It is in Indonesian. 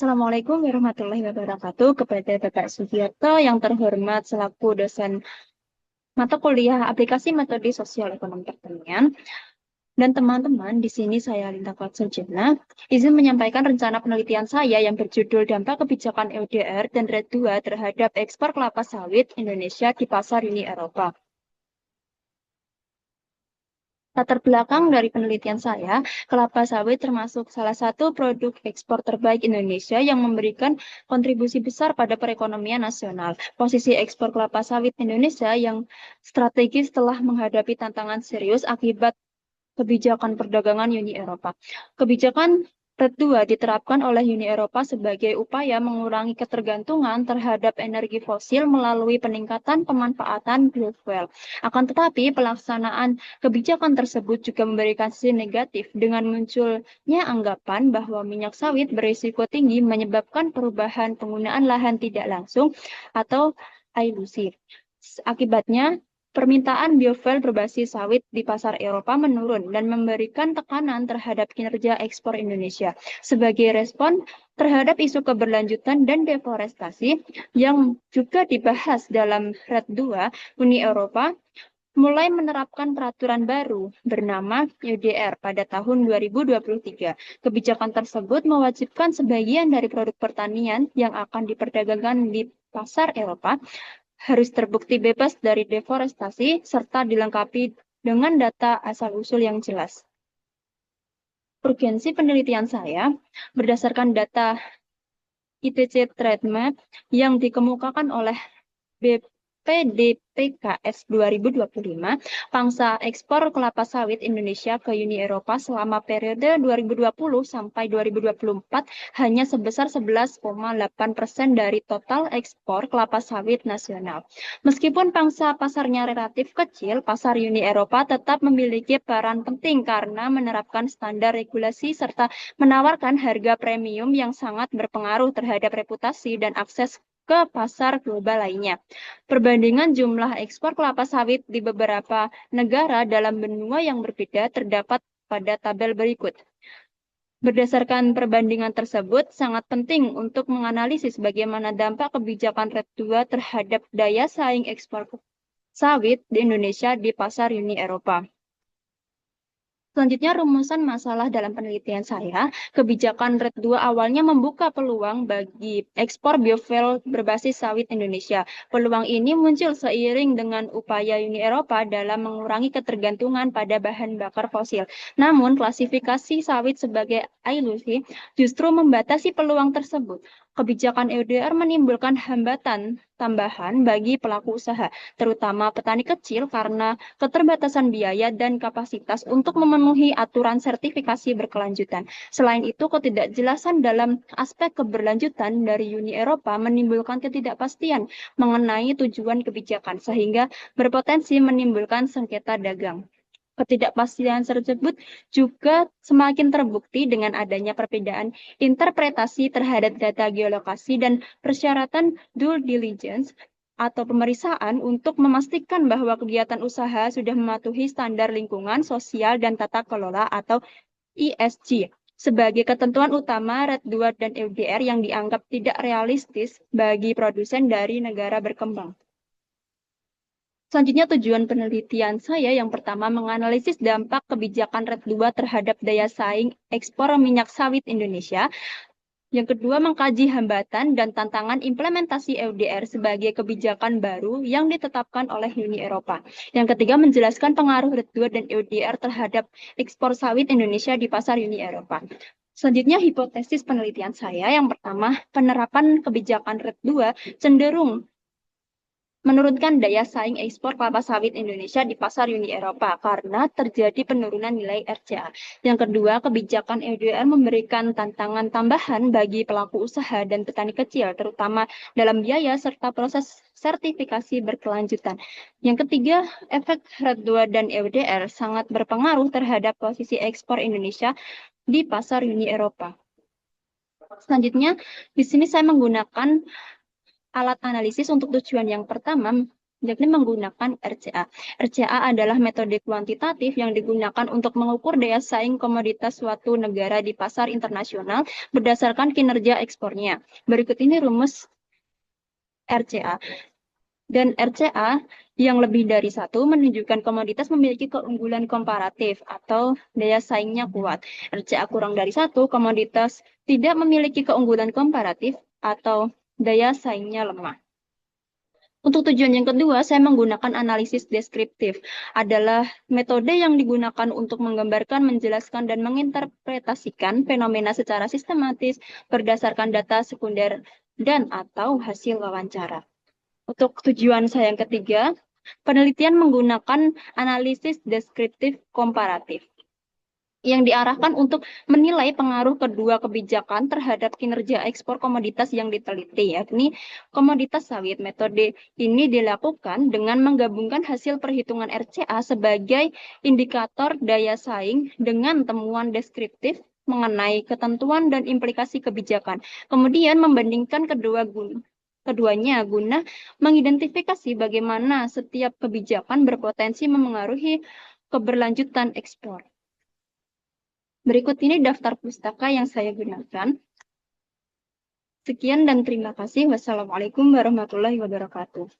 Assalamualaikum warahmatullahi wabarakatuh. Kepada Bapak Sugiarto yang terhormat selaku dosen mata kuliah aplikasi metode sosial ekonomi pertanian dan teman-teman, di sini saya Linda Sarjana izin menyampaikan rencana penelitian saya yang berjudul dampak kebijakan LDR dan RED 2 terhadap ekspor kelapa sawit Indonesia di pasar Uni Eropa. Latar belakang dari penelitian saya, kelapa sawit termasuk salah satu produk ekspor terbaik Indonesia yang memberikan kontribusi besar pada perekonomian nasional. Posisi ekspor kelapa sawit Indonesia yang strategis telah menghadapi tantangan serius akibat kebijakan perdagangan Uni Eropa. Kebijakan RED 2 diterapkan oleh Uni Eropa sebagai upaya mengurangi ketergantungan terhadap energi fosil melalui peningkatan pemanfaatan biofuel. Akan tetapi, pelaksanaan kebijakan tersebut juga memberikan sisi negatif dengan munculnya anggapan bahwa minyak sawit berisiko tinggi menyebabkan perubahan penggunaan lahan tidak langsung atau ilusi. Akibatnya, permintaan biofuel berbasis sawit di pasar Eropa menurun dan memberikan tekanan terhadap kinerja ekspor Indonesia. Sebagai respon terhadap isu keberlanjutan dan deforestasi yang juga dibahas dalam RED 2, Uni Eropa mulai menerapkan peraturan baru bernama UDR pada tahun 2023. Kebijakan tersebut mewajibkan sebagian dari produk pertanian yang akan diperdagangkan di pasar Eropa harus terbukti bebas dari deforestasi serta dilengkapi dengan data asal-usul yang jelas. Urgensi penelitian saya berdasarkan data ITC Trade Map yang dikemukakan oleh BPDPKS 2025, pangsa ekspor kelapa sawit Indonesia ke Uni Eropa selama periode 2020 sampai 2024 hanya sebesar 11,8% dari total ekspor kelapa sawit nasional. Meskipun pangsa pasarnya relatif kecil, pasar Uni Eropa tetap memiliki peran penting karena menerapkan standar regulasi serta menawarkan harga premium yang sangat berpengaruh terhadap reputasi dan akses ke pasar global lainnya. Perbandingan jumlah ekspor kelapa sawit di beberapa negara dalam benua yang berbeda terdapat pada tabel berikut. Berdasarkan perbandingan tersebut, sangat penting untuk menganalisis bagaimana dampak kebijakan RED 2 terhadap daya saing ekspor sawit di Indonesia di pasar Uni Eropa. Selanjutnya, rumusan masalah dalam penelitian saya, kebijakan RED 2 awalnya membuka peluang bagi ekspor biofuel berbasis sawit Indonesia. Peluang ini muncul seiring dengan upaya Uni Eropa dalam mengurangi ketergantungan pada bahan bakar fosil. Namun, klasifikasi sawit sebagai ilusi justru membatasi peluang tersebut. Kebijakan EUDR menimbulkan hambatan tambahan bagi pelaku usaha, terutama petani kecil karena keterbatasan biaya dan kapasitas untuk memenuhi aturan sertifikasi berkelanjutan. Selain itu, ketidakjelasan dalam aspek keberlanjutan dari Uni Eropa menimbulkan ketidakpastian mengenai tujuan kebijakan, sehingga berpotensi menimbulkan sengketa dagang. Ketidakpastian tersebut juga semakin terbukti dengan adanya perbedaan interpretasi terhadap data geolokasi dan persyaratan due diligence atau pemeriksaan untuk memastikan bahwa kegiatan usaha sudah mematuhi standar lingkungan, sosial, dan tata kelola atau ESG sebagai ketentuan utama RED 2 dan EUDR yang dianggap tidak realistis bagi produsen dari negara berkembang. Selanjutnya, tujuan penelitian saya yang pertama menganalisis dampak kebijakan RED 2 terhadap daya saing ekspor minyak sawit Indonesia. Yang kedua, mengkaji hambatan dan tantangan implementasi EUDR sebagai kebijakan baru yang ditetapkan oleh Uni Eropa. Yang ketiga, menjelaskan pengaruh RED 2 dan EUDR terhadap ekspor sawit Indonesia di pasar Uni Eropa. Selanjutnya, hipotesis penelitian saya yang pertama, penerapan kebijakan RED 2 cenderung menurunkan daya saing ekspor kelapa sawit Indonesia di pasar Uni Eropa karena terjadi penurunan nilai RCA. Yang kedua, kebijakan EUDR memberikan tantangan tambahan bagi pelaku usaha dan petani kecil, terutama dalam biaya serta proses sertifikasi berkelanjutan. Yang ketiga, efek RED 2 dan EUDR sangat berpengaruh terhadap posisi ekspor Indonesia di pasar Uni Eropa. Selanjutnya, di sini saya menggunakan alat analisis untuk tujuan yang pertama, yakni menggunakan RCA. RCA adalah metode kuantitatif yang digunakan untuk mengukur daya saing komoditas suatu negara di pasar internasional berdasarkan kinerja ekspornya. Berikut ini rumus RCA. Dan RCA yang lebih dari satu menunjukkan komoditas memiliki keunggulan komparatif atau daya saingnya kuat. RCA kurang dari satu, komoditas tidak memiliki keunggulan komparatif atau daya saingnya lemah. Untuk tujuan yang kedua, saya menggunakan analisis deskriptif. Adalah metode yang digunakan untuk menggambarkan, menjelaskan, dan menginterpretasikan fenomena secara sistematis berdasarkan data sekunder dan atau hasil wawancara. Untuk tujuan saya yang ketiga, penelitian menggunakan analisis deskriptif komparatif yang diarahkan untuk menilai pengaruh kedua kebijakan terhadap kinerja ekspor komoditas yang diteliti, yakni komoditas sawit. Metode ini dilakukan dengan menggabungkan hasil perhitungan RCA sebagai indikator daya saing dengan temuan deskriptif mengenai ketentuan dan implikasi kebijakan. Kemudian membandingkan keduanya guna mengidentifikasi bagaimana setiap kebijakan berpotensi memengaruhi keberlanjutan ekspor. Berikut ini daftar pustaka yang saya gunakan. Sekian dan terima kasih. Wassalamualaikum warahmatullahi wabarakatuh.